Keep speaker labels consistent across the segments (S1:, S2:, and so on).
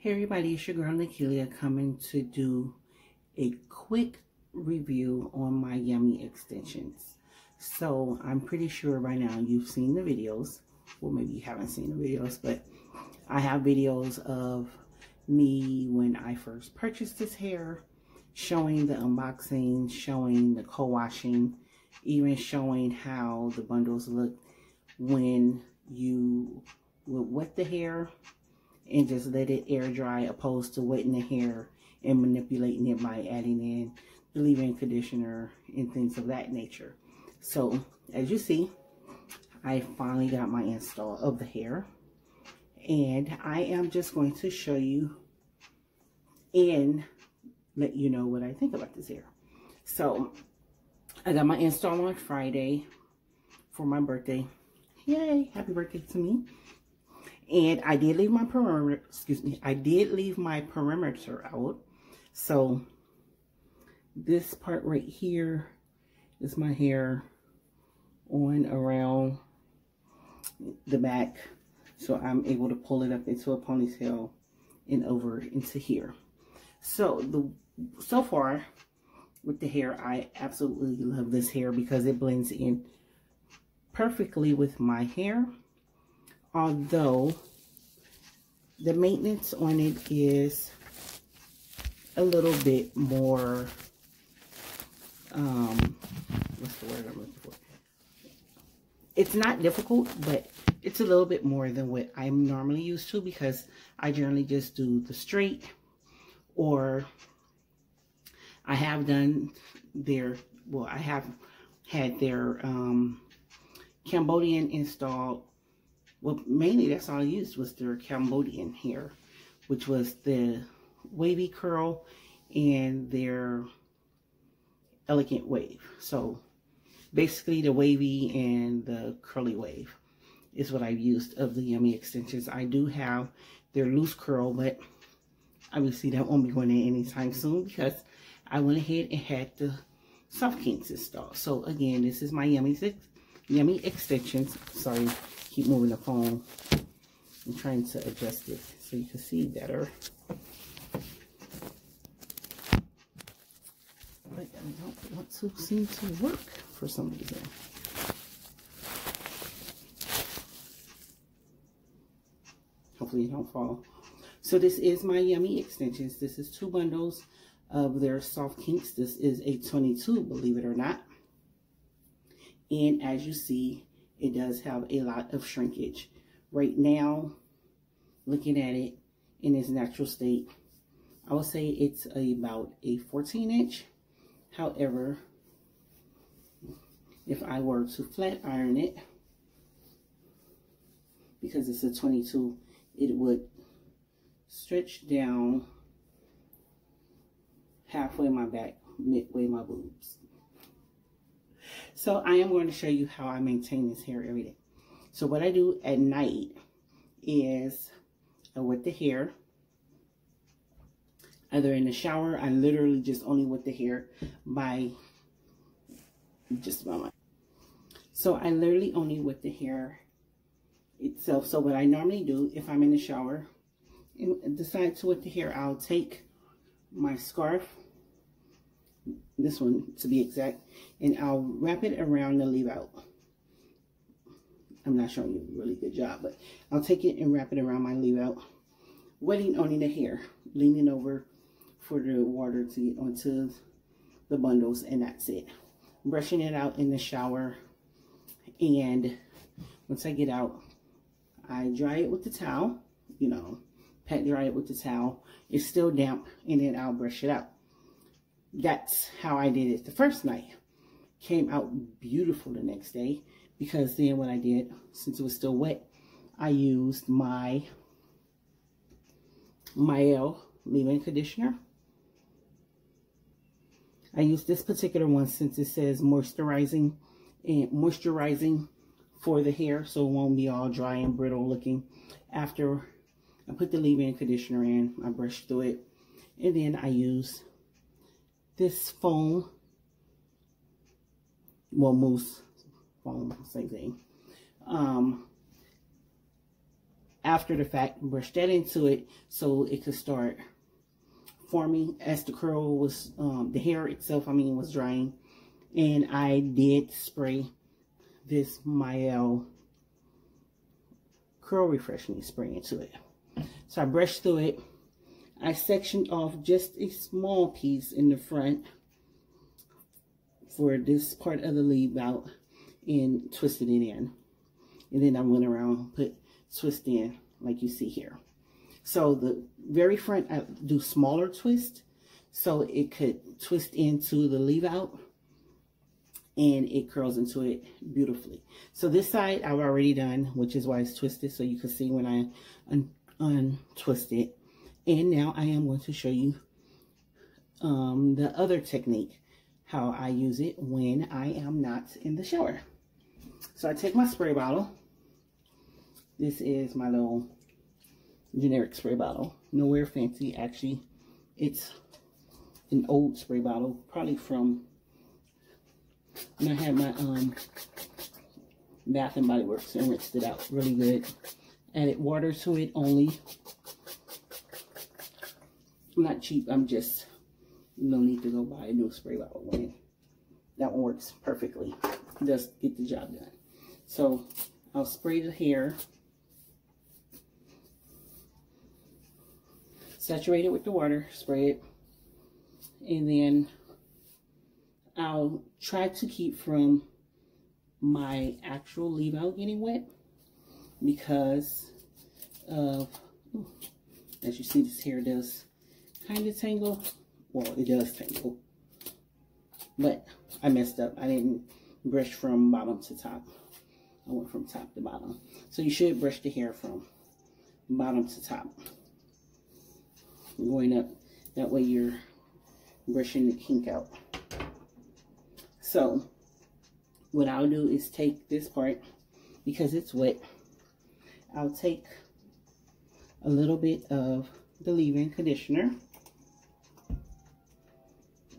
S1: Hey everybody, it's your girl Nikia coming to do a quick review on my Yummy extensions. So I'm pretty sure by now you've seen the videos. Well, maybe you haven't seen the videos, but I have videos of me when I first purchased this hair, showing the unboxing, showing the co-washing, even showing how the bundles look when you would wet the hair and just let it air dry, opposed to wetting the hair and manipulating it by adding in the leave-in conditioner and things of that nature. So as you see, I finally got my install of the hair, and I am just going to show you and let you know what I think about this hair. So I got my install on Friday for my birthday. Yay, happy birthday to me. And I did leave my perimeter, I did leave my perimeter out. So this part right here is my hair on around the back. So I'm able to pull it up into a ponytail and over into here. So so far with the hair, I absolutely love this hair because it blends in perfectly with my hair. Although the maintenance on it is a little bit more, what's the word I'm looking for? It's not difficult, but it's a little bit more than what I'm normally used to, because I generally just do the straight, or I have done their, well, I have had their Cambodian installed. Well, mainly that's all I used was their Cambodian hair, which was the wavy curl and their elegant wave. So basically the wavy and the curly wave is what I've used of the Yummy extensions. I do have their loose curl, but obviously that won't be going in anytime soon because I went ahead and had the soft kinks installed. So again, this is my Yummy extensions. Sorry. Keep moving the phone. I'm trying to adjust it so you can see better. But I don't want to seem to work for some reason. Hopefully it don't fall. So this is my Yummy extensions. This is 2 bundles of their soft kinks. This is a 22, believe it or not. And as you see, it does have a lot of shrinkage. Right now, looking at it in its natural state, I would say it's about a 14-inch. However, if I were to flat iron it, because it's a 22, it would stretch down halfway my back, midway my boobs. So I am going to show you how I maintain this hair every day. So what I do at night is I wet the hair. Either in the shower, I literally just only wet the hair by just about my. So I literally only wet the hair itself. So what I normally do if I'm in the shower and decide to wet the hair, I'll take my scarf, this one to be exact, and I'll wrap it around the leave out. I'm not showing you a really good job, but I'll take it and wrap it around my leave out, wetting only the hair, leaning over for the water to get onto the bundles, and that's it. Brushing it out in the shower, and once I get out, I dry it with the towel, you know, pat dry it with the towel. It's still damp, and then I'll brush it out. That's how I did it the first night. Came out beautiful the next day, because then what I did, since it was still wet, I used my Mael leave-in conditioner. I used this particular one since it says moisturizing for the hair, so it won't be all dry and brittle looking. After I put the leave-in conditioner in, I brushed through it, and then I used this foam, well, mousse foam, same thing, after the fact, brush that into it so it could start forming as the curl was, the hair itself, I mean, was drying. And I did spray this Mael curl refreshing spray into it. So I brushed through it. I sectioned off just a small piece in the front for this part of the leave out and twisted it in. And then I went around, twist in like you see here. So the very front, I do smaller twist so it could twist into the leave out and it curls into it beautifully. So this side I've already done, which is why it's twisted, so you can see when I untwist it. And now I am going to show you the other technique, how I use it when I am not in the shower. So I take my spray bottle. This is my little generic spray bottle. Nowhere fancy, actually. It's an old spray bottle, probably from when I had my Bath and Body Works and rinsed it out really good. Added water to it only. I'm not cheap, I'm just, no need to go buy a new spray bottle when that one works perfectly. It does get the job done. So I'll spray the hair, saturate it with the water, spray it, and then I'll try to keep from my actual leave out getting wet because of, as you see, this hair does kind of tangle. Well, it does tangle, but I messed up. I didn't brush from bottom to top. I went from top to bottom. So you should brush the hair from bottom to top, going up. That way you're brushing the kink out. So what I'll do is take this part, because it's wet, I'll take a little bit of the leave-in conditioner.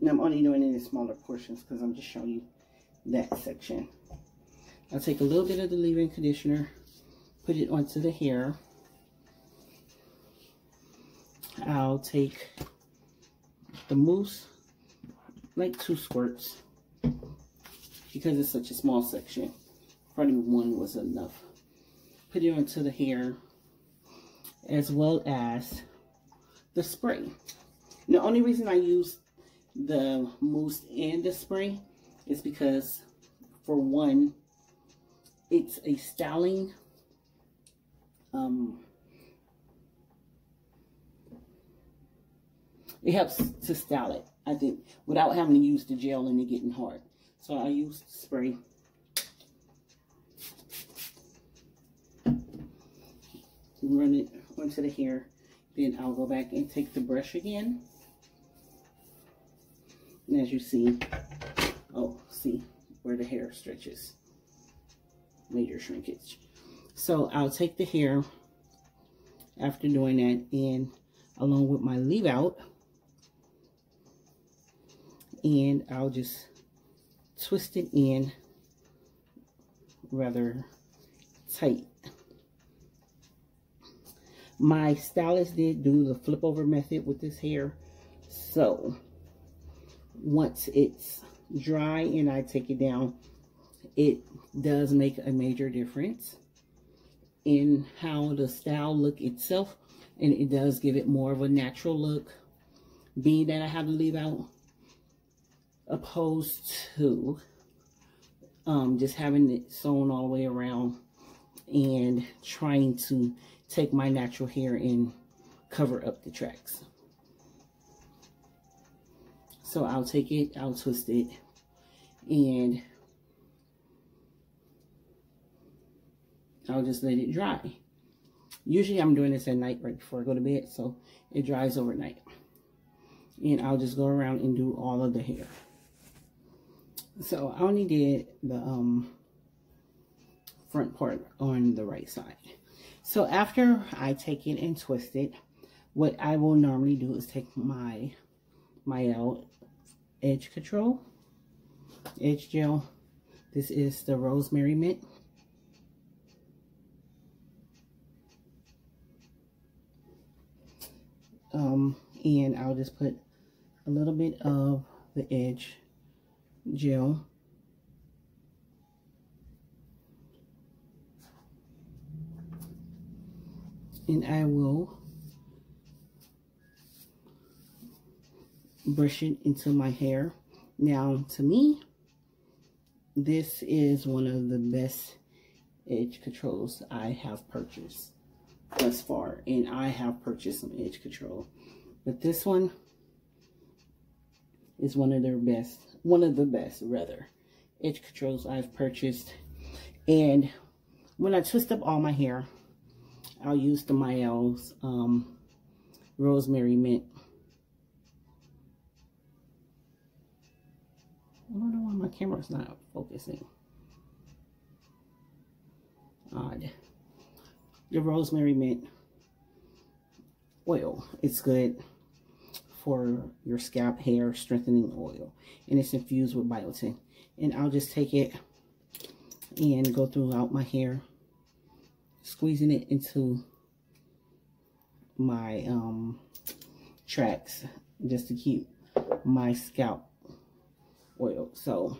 S1: Now I'm only doing it in smaller portions because I'm just showing you that section. I'll take a little bit of the leave-in conditioner, put it onto the hair. I'll take the mousse, like 2 squirts, because it's such a small section. Probably 1 was enough. Put it onto the hair, as well as the spray. The only reason I use the mousse and the spray is because, for one, it's a styling it helps to style it, I think, without having to use the gel and it getting hard. So I use the spray. Run it onto the hair. Then I'll go back and take the brush again. And as you see, see where the hair stretches. Major shrinkage. So I'll take the hair after doing that, and along with my leave out, and I'll just twist it in rather tight. My stylist did do the flip over method with this hair, so once it's dry and I take it down, it does make a major difference in how the style look itself, and it does give it more of a natural look, being that I have to leave out, opposed to just having it sewn all the way around and trying to take my natural hair and cover up the tracks. So I'll take it, I'll twist it, and I'll just let it dry. Usually I'm doing this at night right before I go to bed, so it dries overnight. And I'll just go around and do all of the hair. So I only did the front part on the right side. So after I take it and twist it, what I will normally do is take my edge control, edge gel. This is the rosemary mint. And I'll just put a little bit of the edge gel. And I will brush it into my hair. Now, to me, this is one of the best edge controls I have purchased thus far. And I have purchased some edge control. But this one is one of the best edge controls I've purchased. And when I twist up all my hair, I'll use the Mael's Rosemary Mint. I don't know why my camera's not focusing. Odd. The Rosemary Mint oil. It's good for your scalp hair strengthening oil. And it's infused with biotin. And I'll just take it and go throughout my hair, squeezing it into my tracks just to keep my scalp oil. So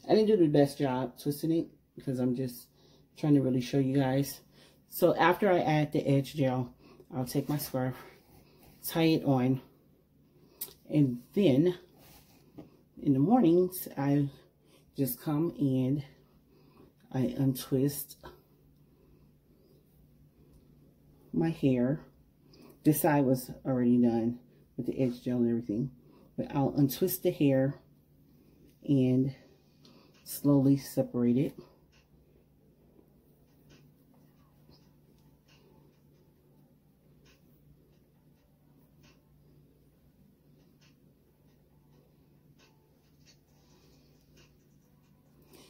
S1: I didn't do the best job twisting it because I'm just trying to really show you guys. So after I add the edge gel, I'll take my scarf, tie it on, and then in the mornings I just come and I untwist my hair. This side was already done with the edge gel and everything, but I'll untwist the hair and slowly separate it.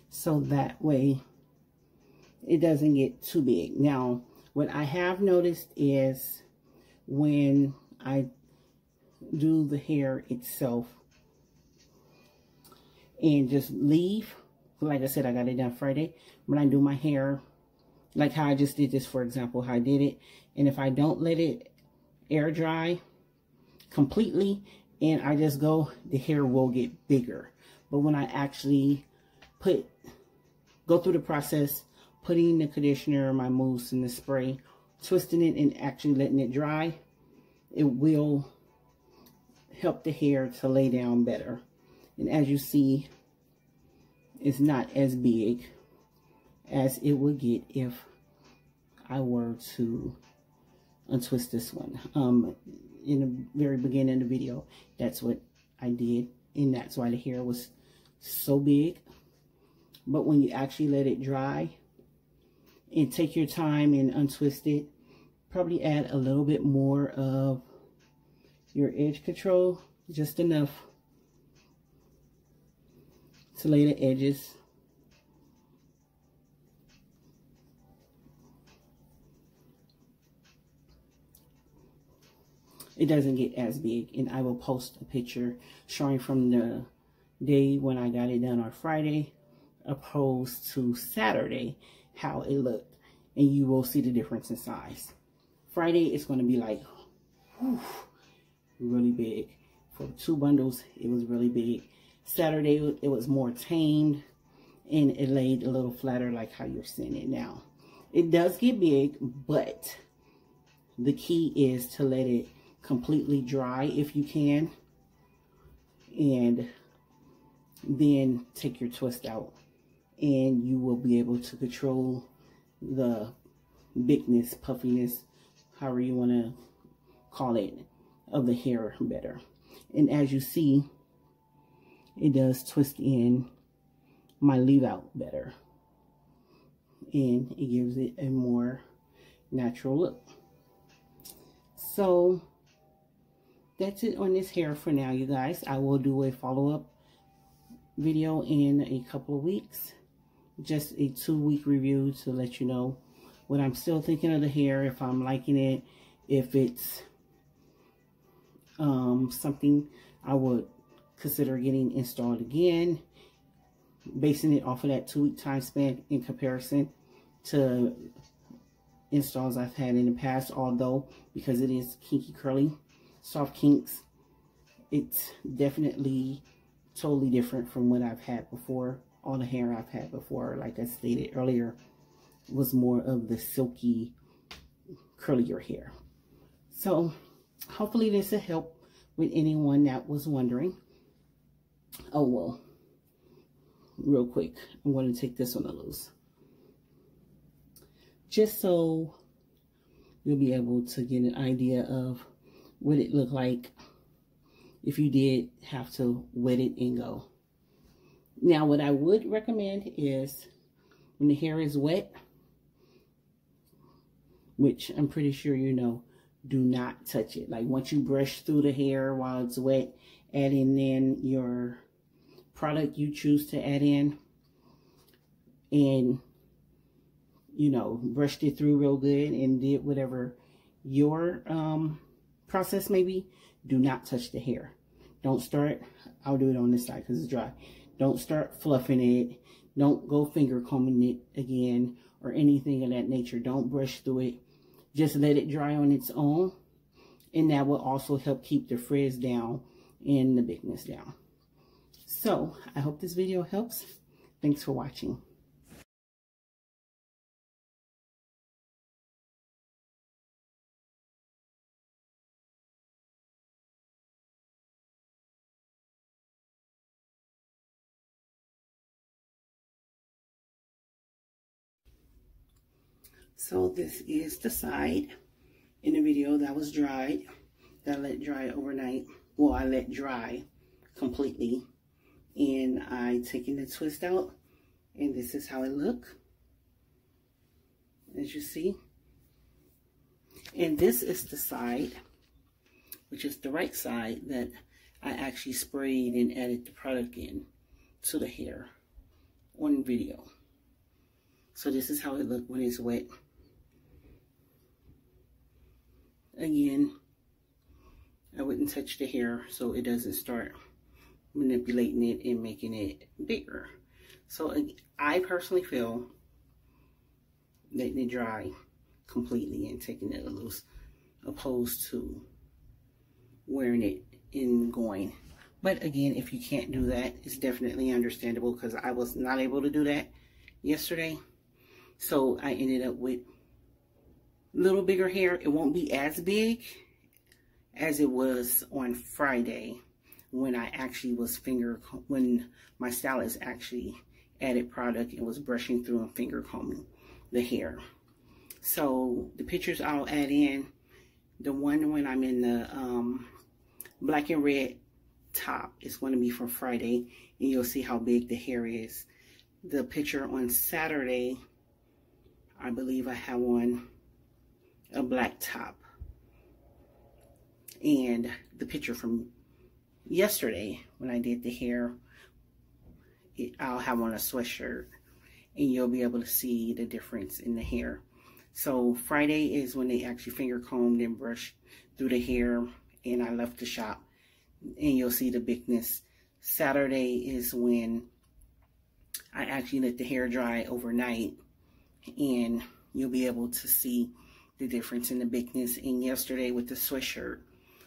S1: So that way it doesn't get too big. Now, what I have noticed is when I do the hair itself and just leave, like I said, I got it done Friday. When I do my hair, like how I just did this, for example, how I did it, and if I don't let it air dry completely and I just go, the hair will get bigger. But when I actually go through the process, putting the conditioner, my mousse, and the spray, twisting it and actually letting it dry, it will help the hair to lay down better. And as you see, it's not as big as it would get if I were to untwist this one. In the very beginning of the video, that's what I did, and that's why the hair was so big. But when you actually let it dry and take your time and untwist it, probably add a little bit more of your edge control, just enough to lay the edges. It doesn't get as big, and I will post a picture showing from the day when I got it done on Friday opposed to Saturday how it looked, and you will see the difference in size. Friday it's going to be like whew, really big. For 2 bundles it was really big. Saturday it was more tamed and it laid a little flatter like how you're seeing it now. It does get big, but the key is to let it completely dry if you can, and then take your twist out, and you will be able to control the bigness, puffiness, however you want to call it, of the hair better. And as you see, it does twist in my leave out better, and it gives it a more natural look. So that's it on this hair for now, you guys. I will do a follow-up video in a couple of weeks, just a 2-week review to let you know what I'm still thinking of the hair, if I'm liking it, if it's something I would consider getting installed again, basing it off of that 2-week time span in comparison to installs I've had in the past. Although, because it is kinky curly, Soft Kinks. It's definitely totally different from what I've had before. All the hair I've had before, like I stated earlier, was more of the silky, curlier hair. So hopefully this will help with anyone that was wondering. Oh, well, real quick, I'm going to take this one loose, just so you'll be able to get an idea of what it looked like if you did have to wet it and go. Now, what I would recommend is when the hair is wet, which I'm pretty sure you know, do not touch it. Like once you brush through the hair while it's wet, add in then your product you choose to add in, and you know, brushed it through real good and did whatever your process may be. Do not touch the hair. Don't start, I'll do it on this side because it's dry. Don't start fluffing it. Don't go finger combing it again or anything of that nature. Don't brush through it. Just let it dry on its own, and that will also help keep the frizz down and the bigness down. So I hope this video helps. Thanks for watching. So this is the side in the video that was dried, that I let dry overnight. Well, I let dry completely, and I taken the twist out, and this is how it look, as you see. And this is the side, which is the right side, that I actually sprayed and added the product in to the hair on video. So this is how it look when it's wet. Again, I wouldn't touch the hair so it doesn't start manipulating it and making it bigger. So I personally feel letting it dry completely and taking it loose, opposed to wearing it and going. But again, if you can't do that, it's definitely understandable, because I was not able to do that yesterday. So I ended up with little bigger hair. It won't be as big as it was on Friday when I actually was when my stylist actually added product and was brushing through and finger combing the hair. So the pictures I'll add in, the one when I'm in the black and red top is going to be from Friday, and you'll see how big the hair is. The picture on Saturday, I believe I have on a black top, and the picture from yesterday when I did the hair, I'll have on a sweatshirt, and you'll be able to see the difference in the hair. So Friday is when they actually finger combed and brushed through the hair, and I left the shop, and you'll see the bigness. Saturday is when I actually let the hair dry overnight, and you'll be able to see the difference in the bigness. And yesterday with the sweatshirt,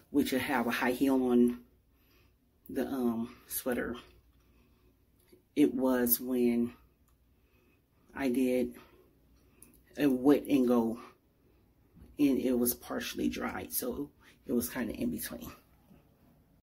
S1: which will have a high heel on the sweater, it was when I did a wet and go, and it was partially dried, so it was kind of in between.